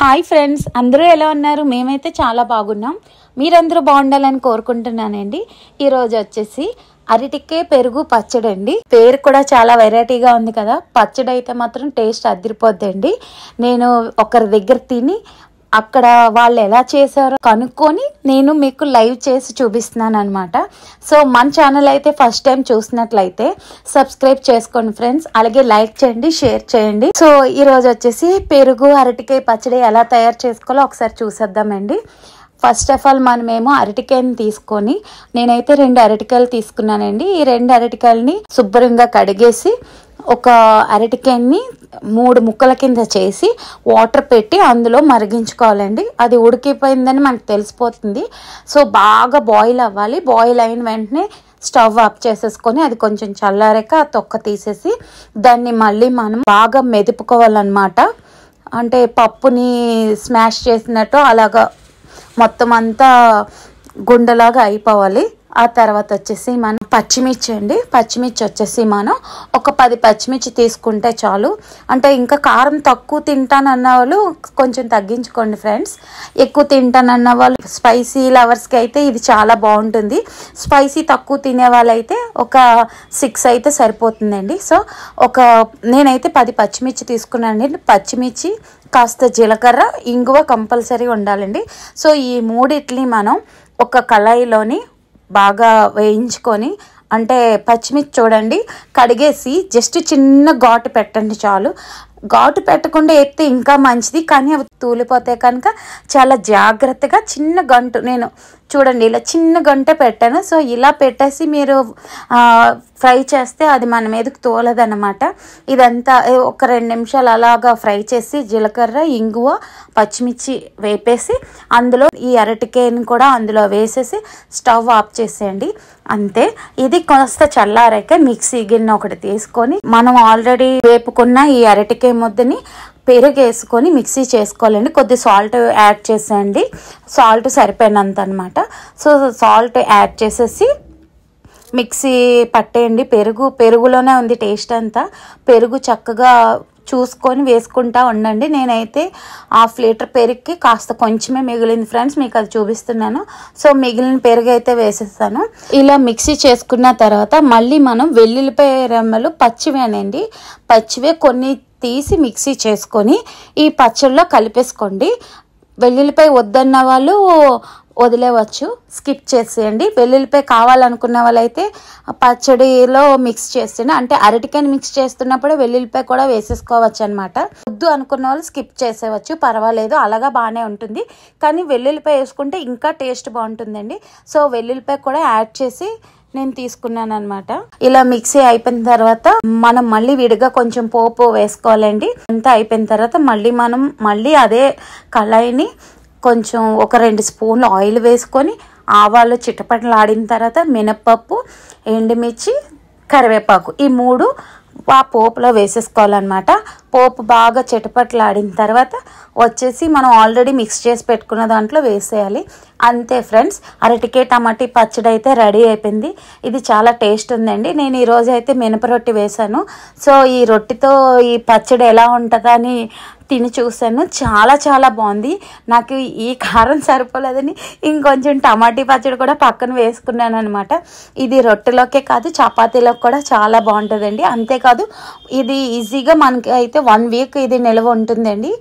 Hi friends, అందరూ ఎలా ఉన్నారు? మేమైతే చాలా బాగున్నాం. మీరందరూ బాగుండాలని కోరుకుంటున్నానండి. ఈరోజు వచ్చేసి అరటికాయ పెరుగు పచ్చడి అండి. పేరు కూడా చాలా వెరైటీగా ఉంది కదా. పచ్చడి అయితే మాత్రం టేస్ట్ అదిరిపోద్దండి. నేను ఒకరి దగ్గర తిని అక్కడ వాళ్ళు ఎలా చేశారో కనుక్కొని నేను మీకు లైవ్ చేసి చూపిస్తున్నాను అనమాట. సో మన ఛానల్ అయితే ఫస్ట్ టైం చూసినట్లయితే సబ్స్క్రైబ్ చేసుకోండి ఫ్రెండ్స్, అలాగే లైక్ చేయండి, షేర్ చేయండి. సో ఈరోజు వచ్చేసి పెరుగు అరటికాయ పచ్చడి ఎలా తయారు చేసుకోవాలో ఒకసారి చూసేద్దామండి. ఫస్ట్ ఆఫ్ ఆల్ మనమేమో అరటికాయని తీసుకొని, నేనైతే 2 అరటికాయలు తీసుకున్నానండి. ఈ 2 అరటికాయలని శుభ్రంగా కడిగేసి ఒక అరటికాయని 3 ముక్కల కింద చేసి వాటర్ పెట్టి అందులో మరిగించుకోవాలండి. అది ఉడికిపోయిందని మనకు తెలిసిపోతుంది. సో బాగా బాయిల్ అవ్వాలి. బాయిల్ అయిన వెంటనే స్టవ్ ఆఫ్ చేసేసుకొని అది కొంచెం చల్లారాక ఆ తొక్క తీసేసి దాన్ని మళ్ళీ మనం బాగా మెదుపుకోవాలన్నమాట. అంటే పప్పుని స్మాష్ చేసినట్టు అలాగా మొత్తం అంతా గుండెలాగా అయిపోవాలి. ఆ తర్వాత వచ్చేసి మనం పచ్చిమిర్చి అండి. పచ్చిమిర్చి వచ్చేసి మనం ఒక 10 పచ్చిమిర్చి తీసుకుంటే చాలు. అంటే ఇంకా కారం తక్కువ తింటానన్న వాళ్ళు కొంచెం తగ్గించుకోండి ఫ్రెండ్స్. ఎక్కువ తింటానన్న వాళ్ళు, స్పైసీ లవర్స్కి అయితే ఇది చాలా బాగుంటుంది. స్పైసీ తక్కువ తినే వాళ్ళైతే ఒక 6 అయితే సరిపోతుందండి. సో నేనైతే 10 పచ్చిమిర్చి తీసుకున్నానండి. పచ్చిమిర్చి, కాస్త జీలకర్ర, ఇంగువ కంపల్సరీ ఉండాలండి. సో ఈ మూడిట్ని మనం ఒక కళాయిలోని బాగా వేయించుకొని, అంటే పచ్చిమిర్చి చూడండి కడిగేసి జస్ట్ చిన్న ఘాటు పెట్టండి చాలు. ఘాటు పెట్టకుండా ఎత్తే ఇంకా మంచిది, కానీ అవి తూలిపోతే కనుక చాలా జాగ్రత్తగా చిన్న గంటు, నేను చూడండి ఇలా చిన్న గంట పెట్టాను. సో ఇలా పెట్టేసి మీరు ఫ్రై చేస్తే అది మన మీదకి తోలదన్నమాట. ఇదంతా ఒక 2 నిమిషాలు అలాగా ఫ్రై చేసి జీలకర్ర, ఇంగువ, పచ్చిమిర్చి వేపేసి అందులో ఈ అరటికాయని కూడా అందులో వేసేసి స్టవ్ ఆఫ్ చేసేయండి. అంతే. ఇది కాస్త చల్లారాక మిక్సీ గిన్నె ఒకటి తీసుకొని మనం ఆల్రెడీ వేపుకున్న ఈ అరటికాయ ముద్దని పెరుగు వేసుకొని మిక్సీ చేసుకోవాలండి. కొద్ది సాల్ట్ యాడ్ చేసేయండి, సాల్ట్ సరిపోయినంత అనమాట. సో సాల్ట్ యాడ్ చేసేసి మిక్సీ పట్టేయండి. పెరుగులోనే ఉంది టేస్ట్ అంతా. పెరుగు చక్కగా చూసుకొని వేసుకుంటా ఉండండి. నేనైతే 1/2 లీటర్ పెరుగుకి కాస్త కొంచెమే మిగిలింది ఫ్రెండ్స్, మీకు అది చూపిస్తున్నాను. సో మిగిలిన పెరుగు అయితే వేసేస్తాను. ఇలా మిక్సీ చేసుకున్న తర్వాత మళ్ళీ మనం వెల్లుల్లిపాయ రెమ్మలు పచ్చివేనండి, పచ్చివే కొన్ని తీసి మిక్సీ చేసుకొని ఈ పచ్చడిలో కలిపేసుకోండి. వెల్లుల్లిపాయ వద్దన్న వాళ్ళు వదిలేవచ్చు, స్కిప్ చేసేయండి. వెల్లుల్లిపాయ కావాలనుకున్న వాళ్ళైతే పచ్చడిలో మిక్స్ చేస్తుండే, అంటే అరటికాయని మిక్స్ చేస్తున్నప్పుడు వెల్లుల్లిపాయ కూడా వేసేసుకోవచ్చు అనమాట. వద్దు అనుకున్న వాళ్ళు స్కిప్ చేసేవచ్చు, పర్వాలేదు, అలాగా బాగానే ఉంటుంది. కానీ వెల్లుల్లిపాయ వేసుకుంటే ఇంకా టేస్ట్ బాగుంటుందండి. సో వెల్లుల్లిపాయ కూడా యాడ్ చేసి నేను తీసుకున్నాను అనమాట. ఇలా మిక్సీ అయిపోయిన తర్వాత మనం మళ్ళీ విడిగా కొంచెం పోపు వేసుకోవాలండి. అంతా అయిపోయిన తర్వాత మళ్ళీ అదే కళాయిని కొంచెం ఒక 2 స్పూన్లు ఆయిల్ వేసుకొని ఆవాలు చిటపటలాడిన తర్వాత మినప్పప్పు, ఎండుమిర్చి, కరివేపాకు ఈ 3 ఆ పోపులో వేసేసుకోవాలన్నమాట. పోపు బాగా చిటపటలాడిన తర్వాత వచ్చేసి మనం ఆల్రెడీ మిక్స్ చేసి పెట్టుకున్న దాంట్లో వేసేయాలి. అంతే ఫ్రెండ్స్, అరటికాయ టమాటీ పచ్చడి అయితే రెడీ అయిపోయింది. ఇది చాలా టేస్ట్ ఉందండి. నేను ఈరోజు అయితే మినప రొట్టె వేసాను. సో ఈ రొట్టెతో ఈ పచ్చడి ఎలా ఉంటుందా అని తిని చూసాను. చాలా చాలా బాగుంది. నాకు ఈ కారం సరిపోలేదని ఇంకొంచెం టమాటీ పచ్చడి కూడా పక్కన వేసుకున్నాను అనమాట. ఇది రొట్టెలోకే కాదు చపాతీలోకి కూడా చాలా బాగుంటుందండి. అంతేకాదు ఇది ఈజీగా మనకి అయితే 1 వీక్ ఇది నిల్వ ఉంటుందండి.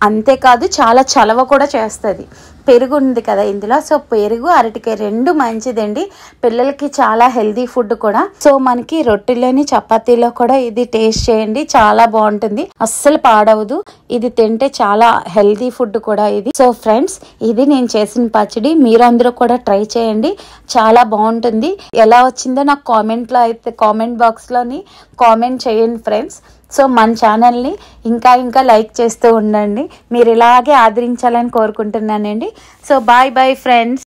అంతేకాదు చాలా చలవ కూడా చేస్తుంది. పెరుగు ఉంది కదా ఇందులో. సో పెరుగు, అరటికాయ 2 మంచిదండి. పిల్లలకి చాలా హెల్దీ ఫుడ్ కూడా. సో మనకి రొట్టెలోని చపాతీలో కూడా ఇది టేస్ట్ చేయండి, చాలా బాగుంటుంది, అస్సలు పాడవదు. ఇది తింటే చాలా హెల్దీ ఫుడ్ కూడా ఇది. సో ఫ్రెండ్స్, ఇది నేను చేసిన పచ్చడి. మీరందరూ కూడా ట్రై చేయండి, చాలా బాగుంటుంది. ఎలా వచ్చిందో నాకు కామెంట్ బాక్స్లోని కామెంట్ చేయండి ఫ్రెండ్స్. సో మన ఛానల్ని ఇంకా లైక్ చేస్తూ ఉండండి. మీరు ఇలాగే ఆదరించాలని కోరుకుంటున్నానండి. So bye friends.